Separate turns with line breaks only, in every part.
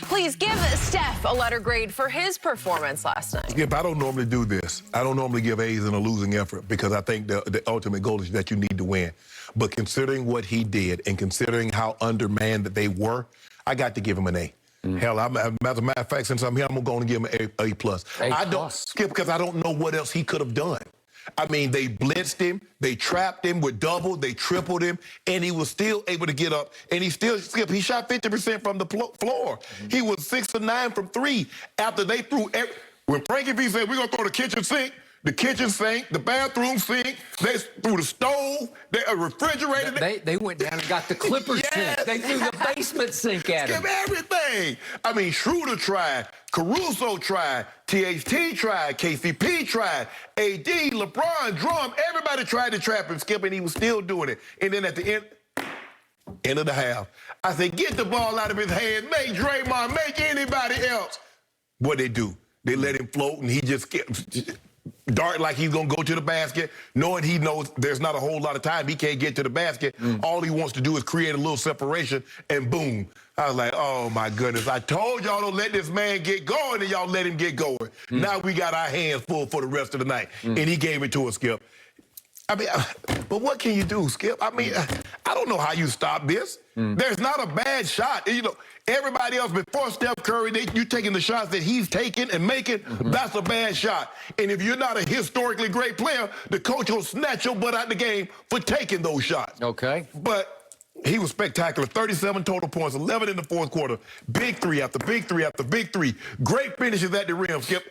Please give Steph a letter grade for his performance last night.
Skip, I don't normally do this. I don't normally give A's in a losing effort because I think the ultimate goal is that you need to win. But considering what he did and considering how undermanned that they were, I got to give him an A. Hell, as a matter of fact, since I'm here, I'm going to give him an A+. I don't, Skip, because I don't know what else he could have done. I mean, they blitzed him, they trapped him with double, they tripled him, and he was still able to get up. And he still, Skip, he shot 50% from the floor. He was 6 of 9 from 3 after they threw when Frankie V said, we're going to throw the kitchen sink, the bathroom sink, they threw the stove, the refrigerator.
They went down and got the Clipper sink. They threw the basement sink at him.
Skip, everything. I mean, Schroeder tried, Caruso tried, THT tried, KCP tried, AD, LeBron, Drum, everybody tried to trap him, Skip, and he was still doing it. And then at the end of the half, I said, get the ball out of his hands, make Draymond, make anybody else. What they do? They let him float, and he just dart like he's going to go to the basket, knowing he knows there's not a whole lot of time. He can't get to the basket. All he wants to do is create a little separation, and boom. I was like, oh, my goodness. I told y'all don't let this man get going, and y'all let him get going. Now we got our hands full for the rest of the night. And he gave it to us, Skip. I mean, but what can you do, Skip? I mean, I don't know how you stop this. There's not a bad shot. You know, everybody else before Steph Curry, you taking the shots that he's taking and making, that's a bad shot. And if you're not a historically great player, the coach will snatch your butt out the game for taking those shots.
Okay.
But he was spectacular. 37 total points, 11 in the fourth quarter. Big three after big three after big three. Great finishes at the rim, Skip.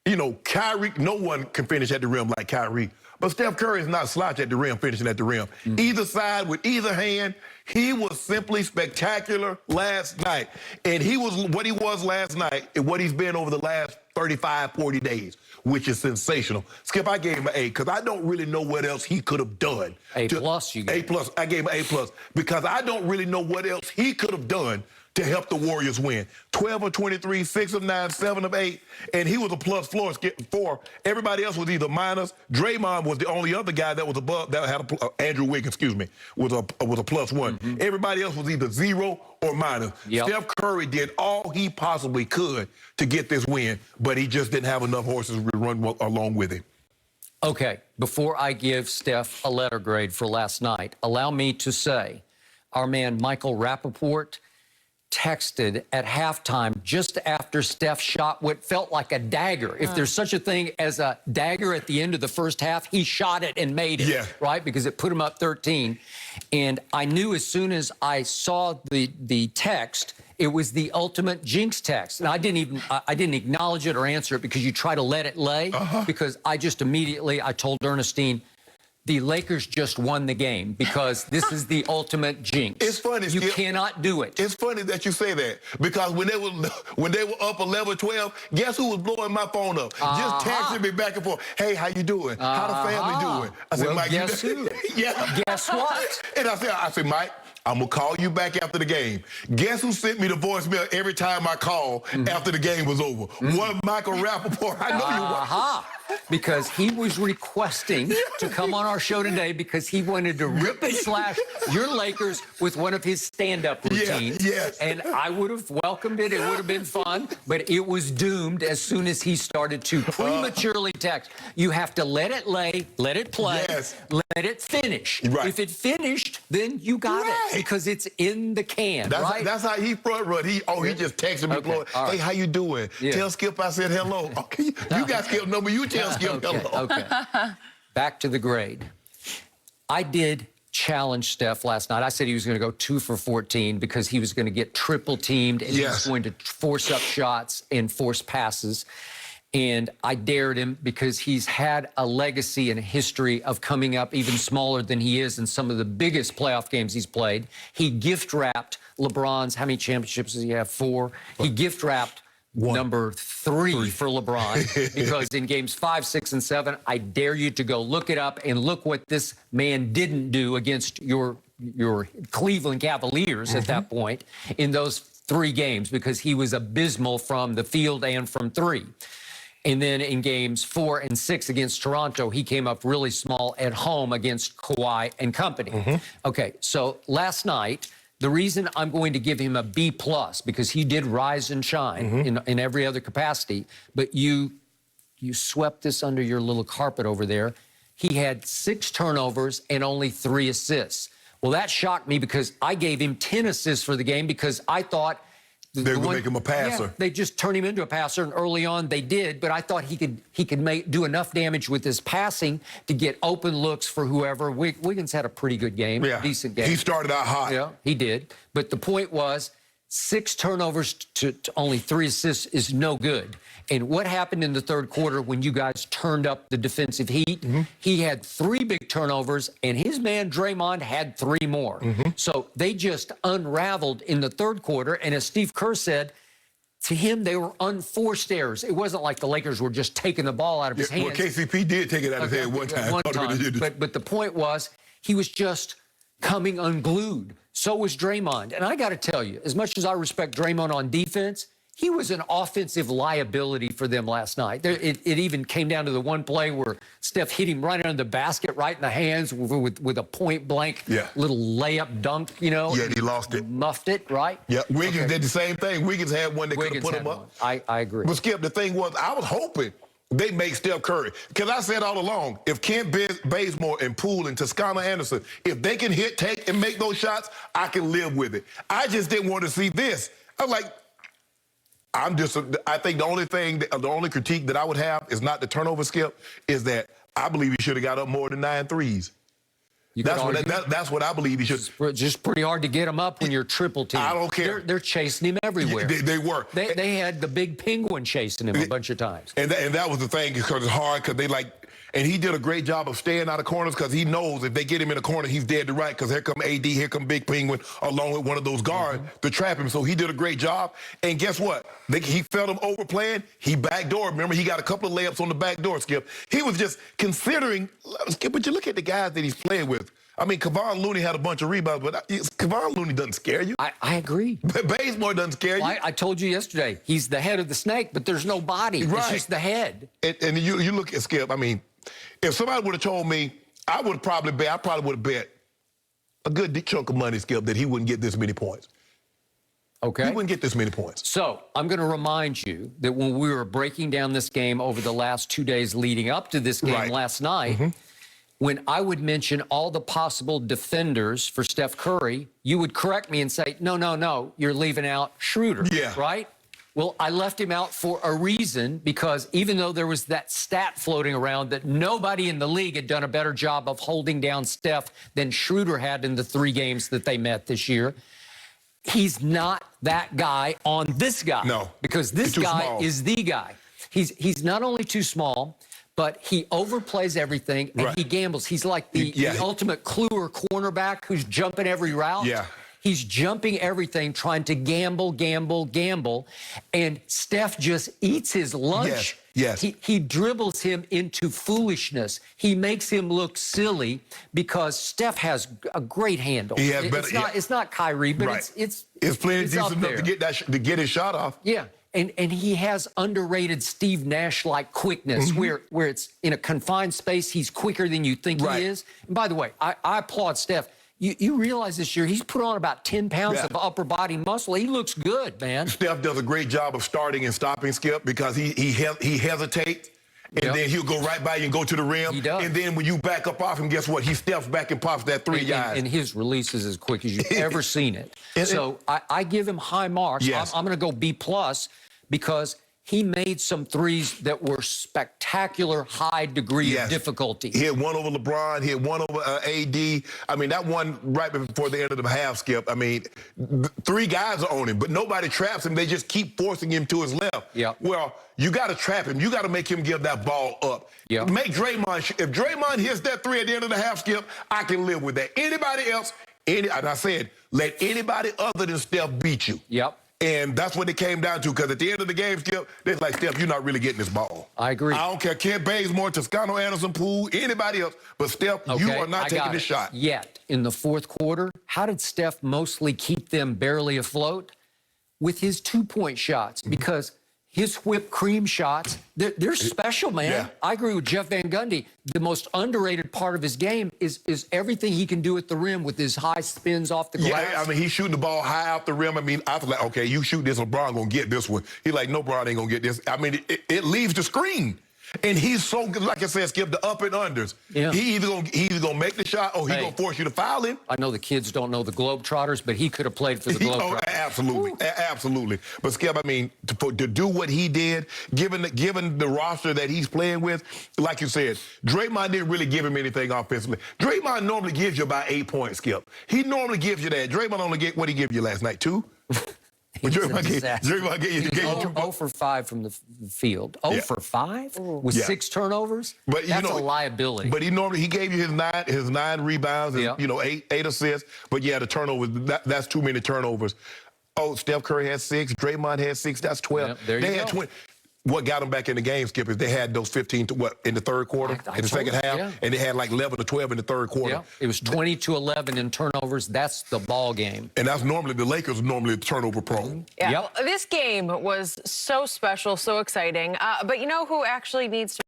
You know, Kyrie, no one can finish at the rim like Kyrie. But Steph Curry is not slouch at the rim, finishing at the rim. Either side, with either hand, he was simply spectacular last night. And he was what he was last night and what he's been over the last 35, 40 days, which is sensational. Skip, I gave him an A because I don't really know what else he could have done.
A+, you gave.
A+. I gave him an A+ because I don't really know what else he could have done to help the Warriors win. 12 of 23, 6 of 9, 7 of 8, and he was a plus four. Everybody else was either minus. Draymond was the only other guy that was above, that had Andrew Wiggins, excuse me, was a +1. Everybody else was either 0 or minus. Steph Curry did all he possibly could to get this win, but he just didn't have enough horses to run along with him.
Okay, before I give Steph a letter grade for last night, allow me to say our man Michael Rappaport texted at halftime just after Steph shot what felt like a dagger. If there's such a thing as a dagger at the end of the first half, he shot it and made it, right? Because it put him up 13. And I knew as soon as I saw the text, it was the ultimate jinx text. And I didn't acknowledge it or answer it because you try to let it lay. Because I just immediately, I told Ernestine, the Lakers just won the game because this is the ultimate jinx.
It's funny.
You cannot do it.
It's funny that you say that because when they were up 11-12, guess who was blowing my phone up? Just texting me back and forth. Hey, how you doing? How the family doing? I said, Mike,
guess who? Guess what?
And I said, Mike, I'm going to call you back after the game. Guess who sent me the voicemail every time I call after the game was over? One Michael Rappaport. I know you were.
Because he was requesting to come on our show today because he wanted to rip and slash your Lakers with one of his stand-up routines. And I would have welcomed it. It would have been fun. But it was doomed as soon as he started to prematurely text. You have to let it lay, let it play, let it finish. If it finished, then you got it because it's in the can,
That's how he front run. He just texted me, hey, how you doing? Tell Skip I said hello. Okay, you got Skip number. You tell Skip hello.
Back to the grade. I did challenge Steph last night. I said he was going to go 2 for 14 because he was going to get triple teamed and he was going to force up shots and force passes. And I dared him because he's had a legacy and a history of coming up even smaller than he is in some of the biggest playoff games he's played. He gift-wrapped LeBron's, how many championships does he have? 4. He gift-wrapped number 3 for LeBron because in games 5, 6, and 7, I dare you to go look it up and look what this man didn't do against your Cleveland Cavaliers at that point in those 3 games because he was abysmal from the field and from 3. And then in games 4 and 6 against Toronto, he came up really small at home against Kawhi and company. Okay, so last night, The reason I'm going to give him a B+, because he did rise and shine in every other capacity, but you swept this under your little carpet over there. He had 6 turnovers and only 3 assists. Well, that shocked me because I gave him 10 assists for the game because I thought
they were going to make him a passer.
Yeah, they just turned him into a passer, and early on they did, but I thought he could do enough damage with his passing to get open looks for whoever. Wiggins had a pretty good game, decent game.
He started out hot.
Yeah, he did. But the point was, 6 turnovers to only 3 assists is no good. And what happened in the third quarter when you guys turned up the defensive heat? He had 3 big turnovers, and his man Draymond had 3 more. So they just unraveled in the third quarter. And as Steve Kerr said, to him, they were unforced errors. It wasn't like the Lakers were just taking the ball out of his hands.
Well, KCP did take it out of his hand one time.
But the point was, he was just coming unglued. So was Draymond. And I got to tell you, as much as I respect Draymond on defense, he was an offensive liability for them last night. It even came down to the one play where Steph hit him right under the basket, right in the hands with a point-blank little layup dunk, you know.
Yeah, he lost it.
Muffed it, right?
Yeah, Wiggins did the same thing. Wiggins had one that could have put him up.
I agree.
But, Skip, the thing was, I was hoping they make Steph Curry. Because I said all along, if Kent Bazemore and Poole and Toscano Anderson, if they can hit, take, and make those shots, I can live with it. I just didn't want to see this. I'm like, I think the only critique that I would have is not the turnover, Skip, is that I believe he should have got up more than 9 threes. That's what I believe he should.
It's just pretty hard to get them up when you're triple team.
I don't care.
They're chasing him everywhere.
They were.
They had the big penguin chasing him a bunch of times.
And that was the thing, because it's hard, because they and he did a great job of staying out of corners, because he knows if they get him in a corner, he's dead to right, because here come AD, here come Big Penguin, along with one of those guards to trap him. So he did a great job. And guess what? He felt him overplaying. He backdoored. Remember, he got a couple of layups on the back door, Skip. He was just considering, Skip, but you look at the guys that he's playing with. I mean, Kevon Looney had a bunch of rebounds, but Kevon Looney doesn't scare you.
I agree.
Bazemore doesn't scare you.
I told you yesterday, he's the head of the snake, but there's no body. Right. It's just the head.
And you look at Skip, I mean, if somebody would have told me, I probably would have bet a good chunk of money, Skip, that he wouldn't get this many points.
Okay.
He wouldn't get this many points.
So I'm going to remind you that when we were breaking down this game over the last 2 days leading up to this game last night, when I would mention all the possible defenders for Steph Curry, you would correct me and say, no, you're leaving out Schroeder, right? Well, I left him out for a reason, because even though there was that stat floating around that nobody in the league had done a better job of holding down Steph than Schroeder had in the 3 games that they met this year, he's not that guy on this guy. No. Because this guy is the guy. He's not only too small, but he overplays everything, and he gambles. He's like the ultimate clue or cornerback who's jumping every route. Yeah. He's jumping everything, trying to gamble, and Steph just eats his lunch. Yes. He dribbles him into foolishness. He makes him look silly because Steph has a great handle. He has better. It's not Kyrie, but it's
plenty decent enough to get his shot off.
Yeah. And he has underrated Steve Nash-like quickness, where it's in a confined space, he's quicker than you think he is. And by the way, I applaud Steph. You realize this year he's put on about 10 pounds of upper body muscle. He looks good, man.
Steph does a great job of starting and stopping, Skip, because he hesitates, and then he'll go right by you and go to the rim. He does. And then when you back up off him, guess what? He steps back and pops that 3 yards.
And his release is as quick as you've ever seen it. So I give him high marks. I'm going to go B+, because he made some threes that were spectacular, high degree of difficulty.
He had one over LeBron. He had one over AD. I mean, that one right before the end of the half, Skip. I mean, 3 guys are on him, but nobody traps him. They just keep forcing him to his left. Well, you got to trap him. You got to make him give that ball up. Make Draymond. If Draymond hits that 3 at the end of the half, Skip, I can live with that. Anybody else, and I said, let anybody other than Steph beat you. And that's what it came down to, because at the end of the game, Skip, they're like, Steph, you're not really getting this ball.
I agree.
I don't care. Kent Bazemore, Toscano Anderson, Poole, anybody else. But, Steph, you are not taking this shot.
Yet, in the fourth quarter, how did Steph mostly keep them barely afloat? With his 2-point shots. Because his whipped cream shots, they're special, man.
Yeah.
I agree with Jeff Van Gundy. The most underrated part of his game is everything he can do at the rim with his high spins off the glass.
Yeah, I mean, he's shooting the ball high out the rim. I mean, I was like, okay, you shoot this, LeBron gonna get this one. He's like, no, LeBron ain't gonna get this. I mean, it leaves the screen. And he's so good, like I said, Skip, the up and unders.
Yeah.
He either gonna make the shot or he gonna force you to foul him.
I know the kids don't know the Globetrotters, but he could have played for the Globetrotters.
Absolutely, absolutely. But Skip, I mean, to do what he did, given the roster that he's playing with, like you said, Draymond didn't really give him anything offensively. Draymond normally gives you about 8 points, Skip. He normally gives you that. Draymond only get what he gave you last night, 2? Draymond gave you
0 for 5 from the field. 0 for 5 with 6 turnovers?
But
that's a liability.
But he gave you his nine rebounds and, 8 assists. But yeah, the turnovers, that's too many turnovers. Oh, Steph Curry had 6, Draymond had 6, that's 12.
Yep, there you
had
go.
20. What got them back in the game, Skip, is they had those 15 in the third quarter, in the second half, and they had like 11 to 12 in the third quarter.
Yeah. It was 20-11 in turnovers. That's the ball game.
And that's normally, the Lakers are normally turnover prone.
Yeah. This game was so special, so exciting. But you know who actually needs to